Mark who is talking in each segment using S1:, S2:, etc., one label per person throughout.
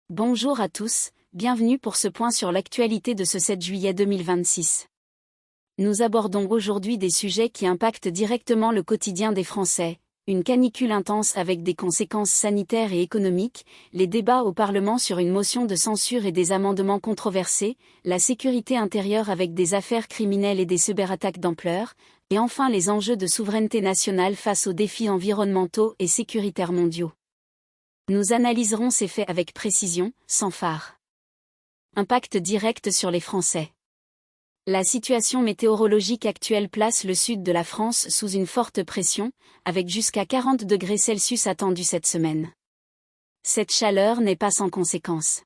S1: Bonjour à tous, bienvenue pour ce point sur l'actualité de ce 7 juillet 2026. Nous abordons aujourd'hui des sujets qui impactent directement le quotidien des Français, une canicule intense avec des conséquences sanitaires et économiques, les débats au Parlement sur une motion de censure et des amendements controversés, la sécurité intérieure avec des affaires criminelles et des cyberattaques d'ampleur, et enfin les enjeux de souveraineté nationale face aux défis environnementaux et sécuritaires mondiaux. Nous analyserons ces faits avec précision, sans phare. Impact direct sur les Français. La situation météorologique actuelle place le sud de la France sous une forte pression, avec jusqu'à 40 degrés Celsius attendus cette semaine. Cette chaleur n'est pas sans conséquences.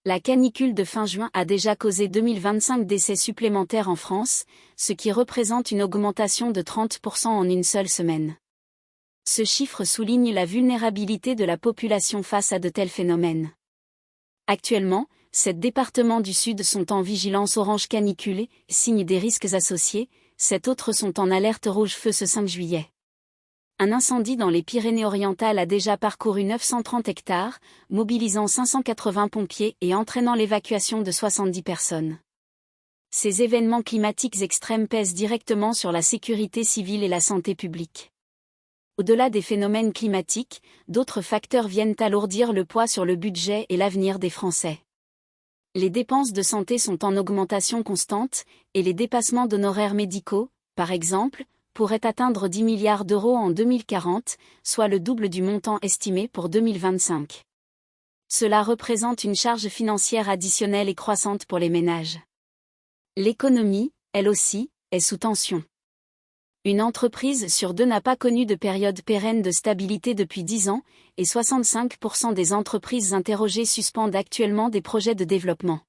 S1: La canicule de fin juin a déjà causé 2025 décès supplémentaires en France, ce qui représente une augmentation de 30% en une seule semaine. Ce chiffre souligne la vulnérabilité de la population face à de tels phénomènes. Actuellement, 7 départements du Sud sont en vigilance orange caniculée, signe des risques associés, 7 autres sont en alerte rouge feu ce 5 juillet. Un incendie dans les Pyrénées-Orientales a déjà parcouru 930 hectares, mobilisant 580 pompiers et entraînant l'évacuation de 70 personnes. Ces événements climatiques extrêmes pèsent directement sur la sécurité civile et la santé publique. Au-delà des phénomènes climatiques, d'autres facteurs viennent alourdir le poids sur le budget et l'avenir des Français. Les dépenses de santé sont en augmentation constante, et les dépassements d'honoraires médicaux, par exemple, pourraient atteindre 10 milliards d'euros en 2040, soit le double du montant estimé pour 2025. Cela représente une charge financière additionnelle et croissante pour les ménages. L'économie, elle aussi, est sous tension. Une entreprise sur deux n'a pas connu de période pérenne de stabilité depuis 10 ans, et 65% des entreprises interrogées suspendent actuellement des projets de développement.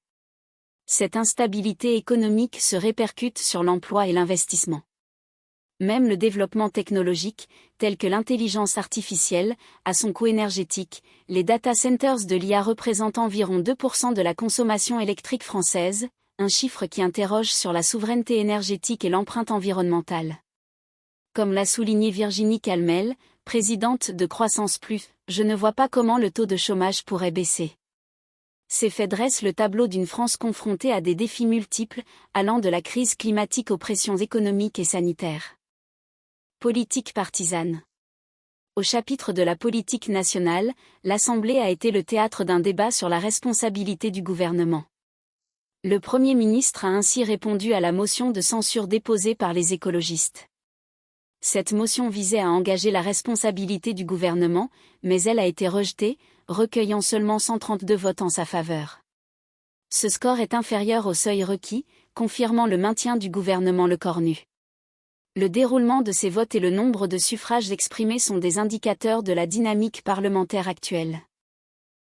S1: Cette instabilité économique se répercute sur l'emploi et l'investissement. Même le développement technologique, tel que l'intelligence artificielle, a son coût énergétique. Les data centers de l'IA représentent environ 2% de la consommation électrique française, un chiffre qui interroge sur la souveraineté énergétique et l'empreinte environnementale. Comme l'a souligné Virginie Calmel, présidente de Croissance Plus, je ne vois pas comment le taux de chômage pourrait baisser. Ces faits dressent le tableau d'une France confrontée à des défis multiples, allant de la crise climatique aux pressions économiques et sanitaires. Politique partisane. Au chapitre de la politique nationale, l'Assemblée a été le théâtre d'un débat sur la responsabilité du gouvernement. Le Premier ministre a ainsi répondu à la motion de censure déposée par les écologistes. Cette motion visait à engager la responsabilité du gouvernement, mais elle a été rejetée, recueillant seulement 132 votes en sa faveur. Ce score est inférieur au seuil requis, confirmant le maintien du gouvernement Lecornu. Le déroulement de ces votes et le nombre de suffrages exprimés sont des indicateurs de la dynamique parlementaire actuelle.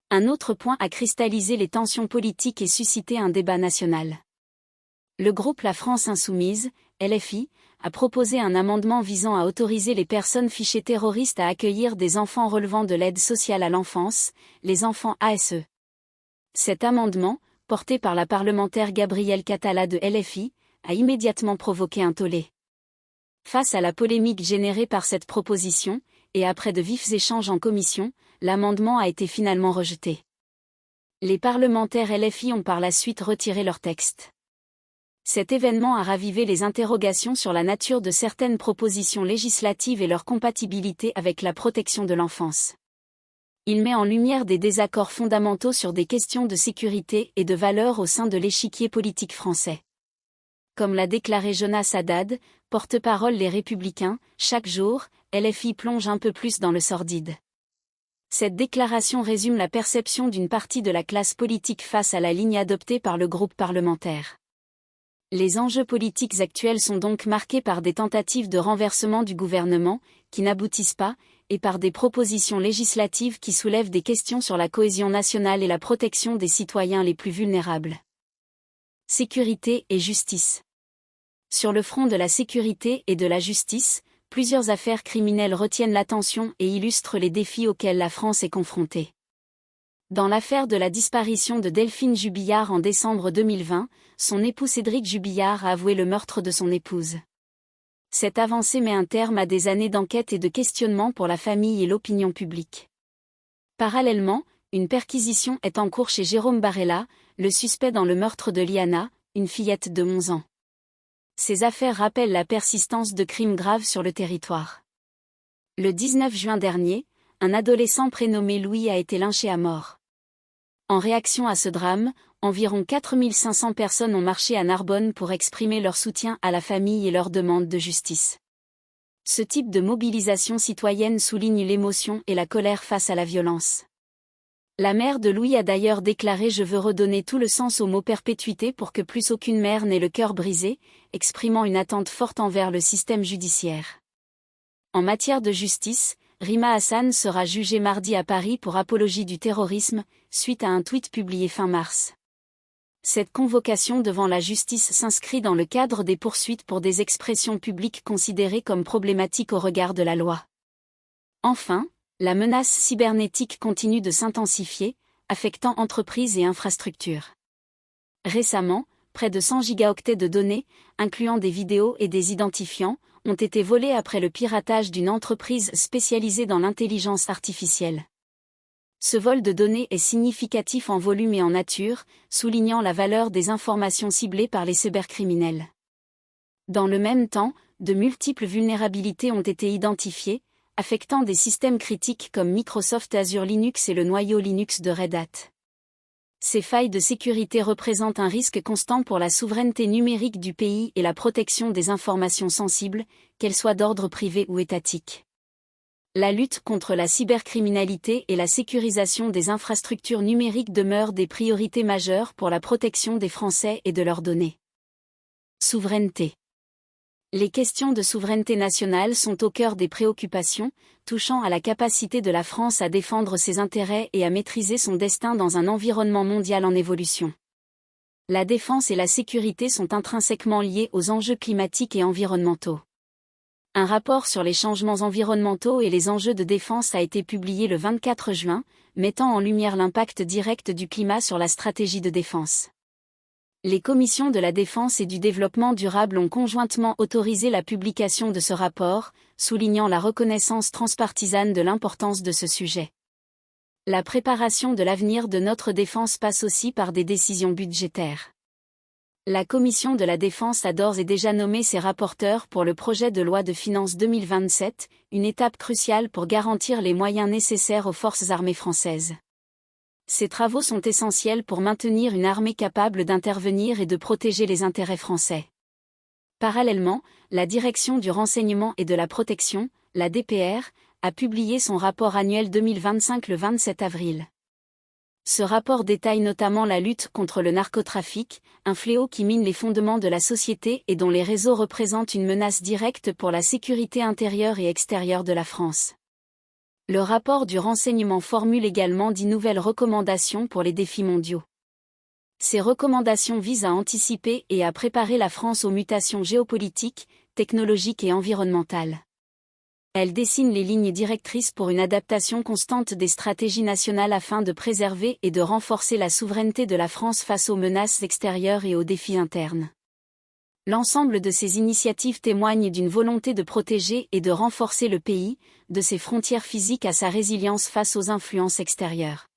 S1: Un autre point a cristallisé les tensions politiques et suscité un débat national. Le groupe La France Insoumise, LFI, a proposé un amendement visant à autoriser les personnes fichées terroristes à accueillir des enfants relevant de l'aide sociale à l'enfance, les enfants ASE. Cet amendement, porté par la parlementaire Gabrielle Catala de LFI, a immédiatement provoqué un tollé. Face à la polémique générée par cette proposition, et après de vifs échanges en commission, l'amendement a été finalement rejeté. Les parlementaires LFI ont par la suite retiré leur texte. Cet événement a ravivé les interrogations sur la nature de certaines propositions législatives et leur compatibilité avec la protection de l'enfance. Il met en lumière des désaccords fondamentaux sur des questions de sécurité et de valeurs au sein de l'échiquier politique français. Comme l'a déclaré Jonas Haddad, porte-parole Les Républicains, chaque jour, LFI plonge un peu plus dans le sordide. Cette déclaration résume la perception d'une partie de la classe politique face à la ligne adoptée par le groupe parlementaire. Les enjeux politiques actuels sont donc marqués par des tentatives de renversement du gouvernement, qui n'aboutissent pas, et par des propositions législatives qui soulèvent des questions sur la cohésion nationale et la protection des citoyens les plus vulnérables. Sécurité et justice. Sur le front de la sécurité et de la justice, plusieurs affaires criminelles retiennent l'attention et illustrent les défis auxquels la France est confrontée. Dans l'affaire de la disparition de Delphine Jubillard en décembre 2020, son époux Cédric Jubillard a avoué le meurtre de son épouse. Cette avancée met un terme à des années d'enquête et de questionnement pour la famille et l'opinion publique. Parallèlement, une perquisition est en cours chez Jérôme Barella, le suspect dans le meurtre de Liana, une fillette de 11 ans. Ces affaires rappellent la persistance de crimes graves sur le territoire. Le 19 juin dernier, un adolescent prénommé Louis a été lynché à mort. En réaction à ce drame, environ 4500 personnes ont marché à Narbonne pour exprimer leur soutien à la famille et leur demande de justice. Ce type de mobilisation citoyenne souligne l'émotion et la colère face à la violence. La mère de Louis a d'ailleurs déclaré « Je veux redonner tout le sens au mot perpétuité pour que plus aucune mère n'ait le cœur brisé », exprimant une attente forte envers le système judiciaire. En matière de justice, Rima Hassan sera jugée mardi à Paris pour apologie du terrorisme, suite à un tweet publié fin mars. Cette convocation devant la justice s'inscrit dans le cadre des poursuites pour des expressions publiques considérées comme problématiques au regard de la loi. Enfin, la menace cybernétique continue de s'intensifier, affectant entreprises et infrastructures. Récemment, près de 100 gigaoctets de données, incluant des vidéos et des identifiants, ont été volés après le piratage d'une entreprise spécialisée dans l'intelligence artificielle. Ce vol de données est significatif en volume et en nature, soulignant la valeur des informations ciblées par les cybercriminels. Dans le même temps, de multiples vulnérabilités ont été identifiées, affectant des systèmes critiques comme Microsoft Azure Linux et le noyau Linux de Red Hat. Ces failles de sécurité représentent un risque constant pour la souveraineté numérique du pays et la protection des informations sensibles, qu'elles soient d'ordre privé ou étatique. La lutte contre la cybercriminalité et la sécurisation des infrastructures numériques demeurent des priorités majeures pour la protection des Français et de leurs données. Souveraineté. Les questions de souveraineté nationale sont au cœur des préoccupations, touchant à la capacité de la France à défendre ses intérêts et à maîtriser son destin dans un environnement mondial en évolution. La défense et la sécurité sont intrinsèquement liées aux enjeux climatiques et environnementaux. Un rapport sur les changements environnementaux et les enjeux de défense a été publié le 24 juin, mettant en lumière l'impact direct du climat sur la stratégie de défense. Les commissions de la défense et du développement durable ont conjointement autorisé la publication de ce rapport, soulignant la reconnaissance transpartisane de l'importance de ce sujet. La préparation de l'avenir de notre défense passe aussi par des décisions budgétaires. La Commission de la Défense a d'ores et déjà nommé ses rapporteurs pour le projet de loi de finances 2027, une étape cruciale pour garantir les moyens nécessaires aux forces armées françaises. Ces travaux sont essentiels pour maintenir une armée capable d'intervenir et de protéger les intérêts français. Parallèlement, la Direction du renseignement et de la protection, la DPR, a publié son rapport annuel 2025 le 27 avril. Ce rapport détaille notamment la lutte contre le narcotrafic, un fléau qui mine les fondements de la société et dont les réseaux représentent une menace directe pour la sécurité intérieure et extérieure de la France. Le rapport du renseignement formule également 10 nouvelles recommandations pour les défis mondiaux. Ces recommandations visent à anticiper et à préparer la France aux mutations géopolitiques, technologiques et environnementales. Elles dessinent les lignes directrices pour une adaptation constante des stratégies nationales afin de préserver et de renforcer la souveraineté de la France face aux menaces extérieures et aux défis internes. L'ensemble de ces initiatives témoigne d'une volonté de protéger et de renforcer le pays, de ses frontières physiques à sa résilience face aux influences extérieures.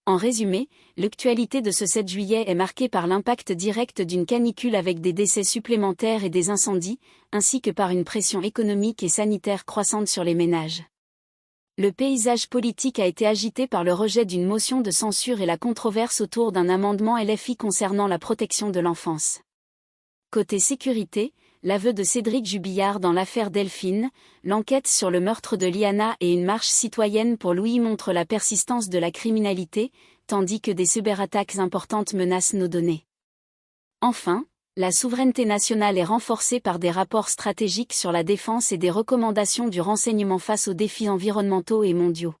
S1: En résumé, l'actualité de ce 7 juillet est marquée par l'impact direct d'une canicule avec des décès supplémentaires et des incendies, ainsi que par une pression économique et sanitaire croissante sur les ménages. Le paysage politique a été agité par le rejet d'une motion de censure et la controverse autour d'un amendement LFI concernant la protection de l'enfance. Côté sécurité, l'aveu de Cédric Jubillard dans l'affaire Delphine, l'enquête sur le meurtre de Liana et une marche citoyenne pour Louis montrent la persistance de la criminalité, tandis que des cyberattaques importantes menacent nos données. Enfin, la souveraineté nationale est renforcée par des rapports stratégiques sur la défense et des recommandations du renseignement face aux défis environnementaux et mondiaux.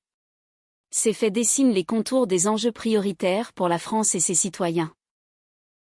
S1: Ces faits dessinent les contours des enjeux prioritaires pour la France et ses citoyens.